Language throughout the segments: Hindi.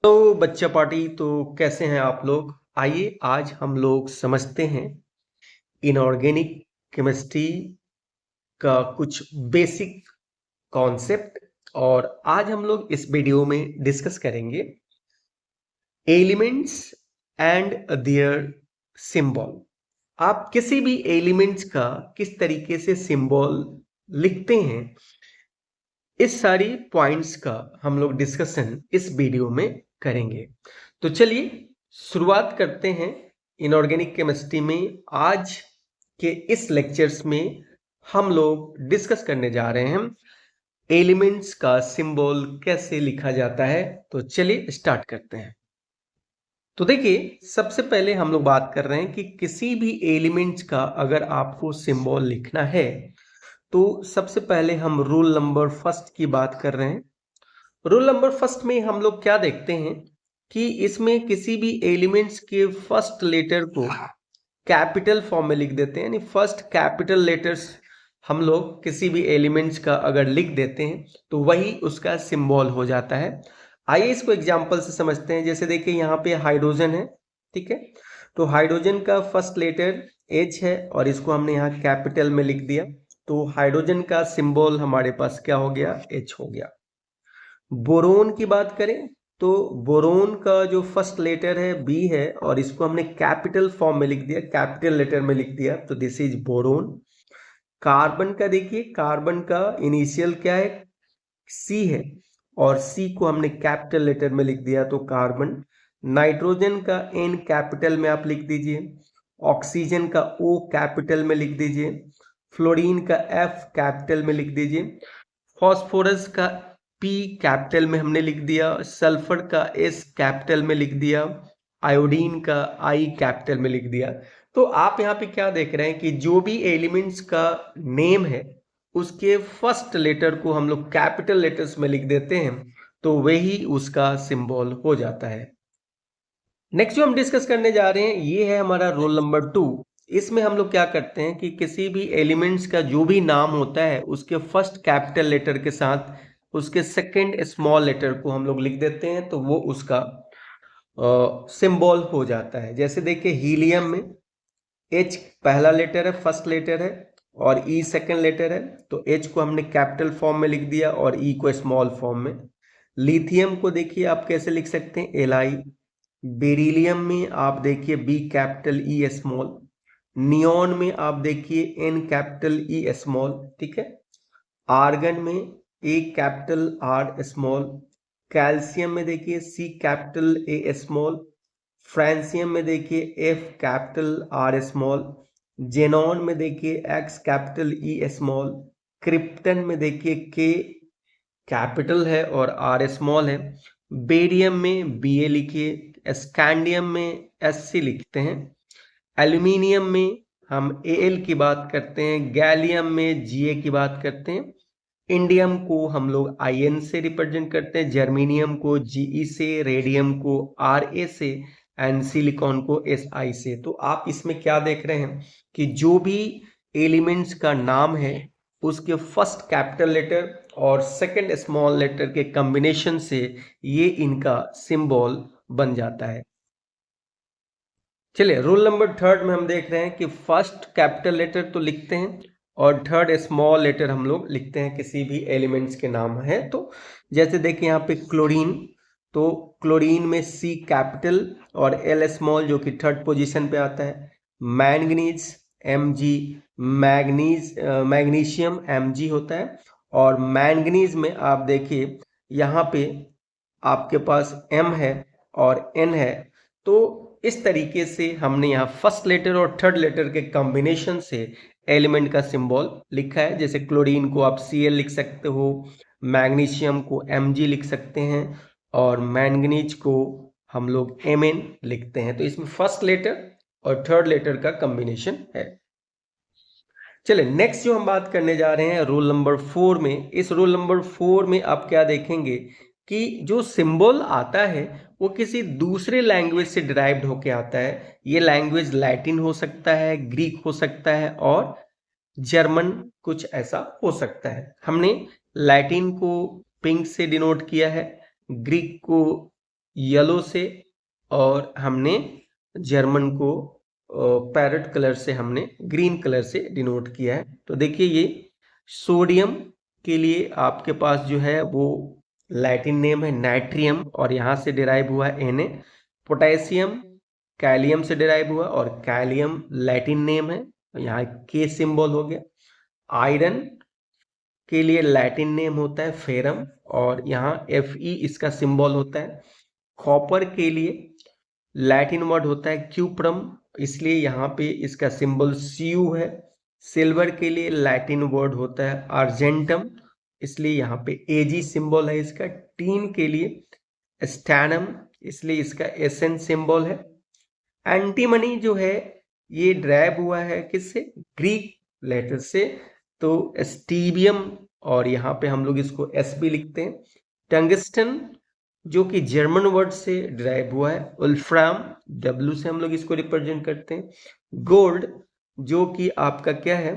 तो बच्चा पार्टी तो कैसे हैं आप लोग। आइए आज हम लोग समझते हैं इनऑर्गेनिक केमिस्ट्री का कुछ बेसिक कॉन्सेप्ट। और आज हम लोग इस वीडियो में डिस्कस करेंगे एलिमेंट्स एंड देयर सिंबल। आप किसी भी एलिमेंट्स का किस तरीके से सिंबल लिखते हैं, इस सारी पॉइंट्स का हम लोग डिस्कशन इस वीडियो में करेंगे। तो चलिए शुरुआत करते हैं इनऑर्गेनिक केमिस्ट्री में। आज के इस लेक्चर्स में हम लोग डिस्कस करने जा रहे हैं एलिमेंट्स का सिंबल कैसे लिखा जाता है। तो चलिए स्टार्ट करते हैं। तो देखिए सबसे पहले हम लोग बात कर रहे हैं कि किसी भी एलिमेंट्स का अगर आपको सिंबल लिखना है तो सबसे पहले हम रूल नंबर फर्स्ट की बात कर रहे हैं। रूल नंबर फर्स्ट में हम लोग क्या देखते हैं कि इसमें किसी भी एलिमेंट्स के फर्स्ट लेटर को कैपिटल फॉर्म में लिख देते हैं, यानी फर्स्ट कैपिटल लेटर्स हम लोग किसी भी एलिमेंट्स का अगर लिख देते हैं तो वही उसका सिंबल हो जाता है। आइए इसको एग्जांपल से समझते हैं। जैसे देखिए यहाँ पे हाइड्रोजन है, ठीक है। तो हाइड्रोजन का फर्स्ट लेटर H है और इसको हमने यहाँ कैपिटल में लिख दिया, तो हाइड्रोजन का सिंबल हमारे पास क्या हो गया, H हो गया। बोरोन की बात करें तो बोरोन का जो फर्स्ट लेटर है B है और इसको हमने कैपिटल फॉर्म में लिख दिया, कैपिटल लेटर में लिख दिया, तो दिस इज बोरोन। कार्बन का देखिए, कार्बन का इनिशियल क्या है, C है और C को हमने कैपिटल लेटर में लिख दिया, तो कार्बन। नाइट्रोजन का N कैपिटल में आप लिख दीजिए, ऑक्सीजन का O कैपिटल में लिख दीजिए, फ्लोरीन का F कैपिटल में लिख दीजिए, फॉस्फोरस का P कैपिटल में हमने लिख दिया, सल्फर का S कैपिटल में लिख दिया, आयोडीन का I कैपिटल में लिख दिया। तो आप यहाँ पे क्या देख रहे हैं कि जो भी एलिमेंट्स का नेम है उसके फर्स्ट लेटर को हम लोग कैपिटल लेटर्स में लिख देते हैं तो वही उसका सिंबल हो जाता है। नेक्स्ट जो हम डिस्कस करने जा रहे हैं ये है हमारा रोल नंबर 2। इसमें हम लोग क्या करते हैं कि किसी भी एलिमेंट्स का जो भी नाम होता है उसके फर्स्ट कैपिटल लेटर के साथ उसके सेकंड स्मॉल लेटर को हम लोग लिख देते हैं तो वो उसका सिंबल हो जाता है। जैसे देखिए हीलियम में H पहला लेटर है, फर्स्ट लेटर है, और E सेकंड लेटर है, तो H को हमने कैपिटल फॉर्म में लिख दिया और E को स्मॉल फॉर्म में। लिथियम को देखिए आप कैसे लिख सकते हैं, Li। बेरिलियम में आप देखिए B capital E small. Neon में आप देखिए N कैपिटल E स्मॉल, ठीक है। आर्गन में A capital R small. Calcium में देखिए C capital A small. Francium में देखिए F capital R small. Xenon में देखिए X capital E small. Krypton में देखिए K कैपिटल है और R स्मॉल है। बेरियम में Ba लिखिए, स्कैंडियम में Sc लिखते हैं। एल्यूमिनियम में हम Al की बात करते हैं, गैलियम में Ga की बात करते हैं। इंडियम को हम लोग In से रिप्रेजेंट करते हैं, जर्मेनियम को Ge से, रेडियम को Ra से एंड सिलिकॉन को Si से। तो आप इसमें क्या देख रहे हैं कि जो भी एलिमेंट्स का नाम है उसके फर्स्ट कैपिटल लेटर और सेकंड स्मॉल लेटर के कॉम्बिनेशन से ये इनका सिंबल बन जाता है। चलिए रूल नंबर थर्ड में हम देख रहे हैं कि फर्स्ट कैपिटल लेटर तो लिखते हैं और थर्ड स्मॉल लेटर हम लोग लिखते हैं किसी भी एलिमेंट्स के नाम है तो। जैसे देखिए यहाँ पे क्लोरीन, तो क्लोरीन में C कैपिटल और L स्मॉल जो कि थर्ड पोजीशन पे आता है। मैंगनीज Mg, मैग्नीशियम Mg होता है। और मैंगनीज में आप देखिए यहाँ पे आपके पास M है और N है। तो इस तरीके से हमने यहाँ फर्स्ट लेटर और थर्ड लेटर के कॉम्बिनेशन से एलिमेंट का सिंबल लिखा है। जैसे क्लोरीन को आप Cl लिख सकते हो, मैग्नीशियम को Mg लिख सकते हैं और मैंगनीज को हम लोग Mn लिखते हैं। तो इसमें फर्स्ट लेटर और थर्ड लेटर का कॉम्बिनेशन है। चलिए नेक्स्ट जो हम बात करने जा रहे हैं रोल नंबर 4 में। इस रोल नंबर 4 में आप क्या देखेंगे कि जो सिंबल आता है वो किसी दूसरे लैंग्वेज से डिराइव्ड होके आता है। ये लैंग्वेज लैटिन हो सकता है, ग्रीक हो सकता है और जर्मन कुछ ऐसा हो सकता है। हमने लैटिन को पिंक से डिनोट किया है, ग्रीक को येलो से और हमने जर्मन को पैरेट कलर से हमने ग्रीन कलर से डिनोट किया है। तो देखिए ये सोडियम के लिए आपके पास जो है वो लैटिन नेम है नाइट्रियम और यहाँ से डिराइव हुआ है Na। पोटेशियम कैलियम से डिराइव हुआ और कैलियम लैटिन नेम है, यहाँ के सिंबल हो गया। आयरन के लिए लैटिन नेम होता है फेरम और यहाँ Fe इसका सिंबल होता है। कॉपर के लिए लैटिन वर्ड होता है क्यूप्रम, इसलिए यहाँ पे इसका सिंबल Cu है। सिल्वर के लिए लैटिन वर्ड होता है अर्जेंटम, इसलिए यहाँ पे Ag सिंबल है इसका। टीन के लिए स्टैनम, इसलिए इसका Sn सिंबल है। एंटीमनी जो है ये ड्राइव हुआ है किससे, ग्रीक लेटर से, तो स्टीबियम और यहाँ पे हम लोग इसको S भी लिखते हैं। टंगस्टन जो कि जर्मन वर्ड से ड्राइव हुआ है, उल्फ्राम W से हम लोग इसको रिप्रेजेंट करते हैं। गोल्ड जो कि आपका क्या है,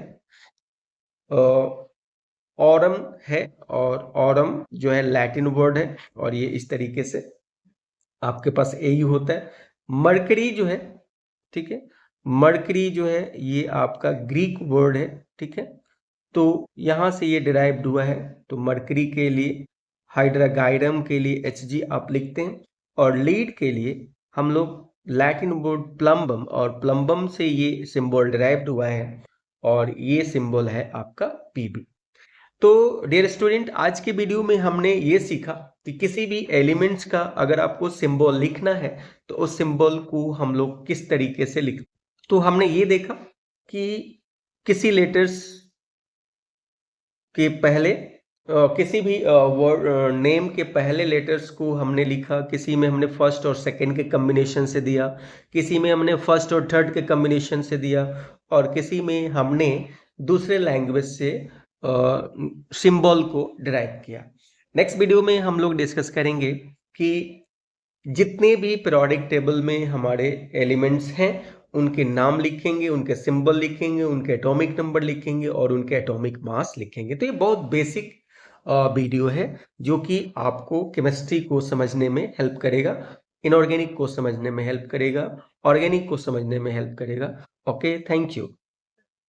ऑरम है और ऑरम जो है लैटिन वर्ड है और ये इस तरीके से आपके पास Au होता है। मरकरी जो है, ठीक है, मरकरी जो है ये आपका ग्रीक वर्ड है, ठीक है, तो यहां से ये डिराइव्ड हुआ है। तो मरकरी के लिए हाइड्रागाइरम के लिए Hg आप लिखते हैं और लीड के लिए हम लोग लैटिन वर्ड प्लम्बम और प्लम्बम से ये सिंबल डिराइव्ड हुआ है और ये सिंबल है आपका Pb। तो डियर स्टूडेंट, आज के वीडियो में हमने ये सीखा कि किसी भी एलिमेंट्स का अगर आपको सिंबल लिखना है तो उस सिंबल को हम लोग किस तरीके से लिख, तो हमने ये देखा कि किसी लेटर्स के पहले किसी भी वर्ड नेम के पहले लेटर्स को हमने लिखा, किसी में हमने फर्स्ट और सेकंड के कॉम्बिनेशन से दिया, किसी में हमने फर्स्ट और थर्ड के कॉम्बिनेशन से दिया और किसी में हमने दूसरे लैंग्वेज से सिंबल को डिराइव किया। नेक्स्ट वीडियो में हम लोग डिस्कस करेंगे कि जितने भी पीरियोडिक टेबल में हमारे एलिमेंट्स हैं उनके नाम लिखेंगे, उनके सिंबल लिखेंगे, उनके एटॉमिक नंबर लिखेंगे और उनके एटॉमिक मास लिखेंगे। तो ये बहुत बेसिक वीडियो है जो कि आपको केमिस्ट्री को समझने में हेल्प करेगा, इनऑर्गेनिक को समझने में हेल्प करेगा, ऑर्गेनिक को समझने में हेल्प करेगा। Okay, thank you.